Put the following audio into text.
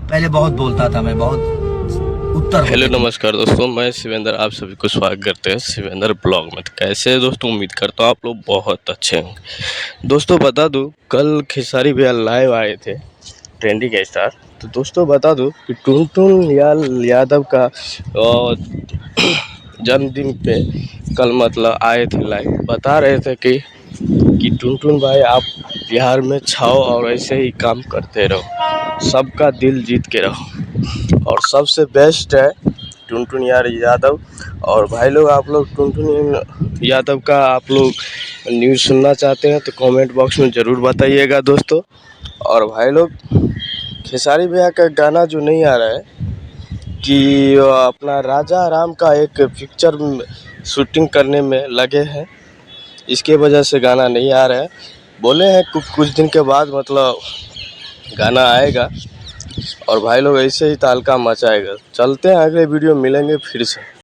पहले बहुत बोलता था, मैं बहुत उत्तर हेलो होते थे। नमस्कार दोस्तों, मैं शिवेंद्र आप सभी को स्वागत करते हैं शिवेंद्र ब्लॉग में। तो कैसे हैं दोस्तों? उम्मीद करता हूँ आप लोग बहुत अच्छे होंगे। दोस्तों बता दूं, कल खेसारी भैया लाइव आए थे ट्रेंडिंग स्टार। तो दोस्तों बता दूं कि टुनटुन यादव का जन्मदिन पे कल मतलब आए थे लाइव। बता रहे थे कि टुनटुन भाई आप बिहार में छाओ और ऐसे ही काम करते रहो, सबका दिल जीत के रहो और सबसे बेस्ट है टुनटुन यादव। और भाई लोग, आप लोग टुनटुन यादव का आप लोग न्यूज़ सुनना चाहते हैं तो कमेंट बॉक्स में ज़रूर बताइएगा दोस्तों। और भाई लोग, खेसारी भैया का गाना जो नहीं आ रहा है कि अपना राजा राम का एक पिक्चर शूटिंग करने में लगे हैं, इसके वजह से गाना नहीं आ रहा है। बोले हैं कुछ दिन के बाद मतलब गाना आएगा और भाई लोग ऐसे ही तहलका मचाएगा। चलते हैं, अगले वीडियो मिलेंगे फिर से।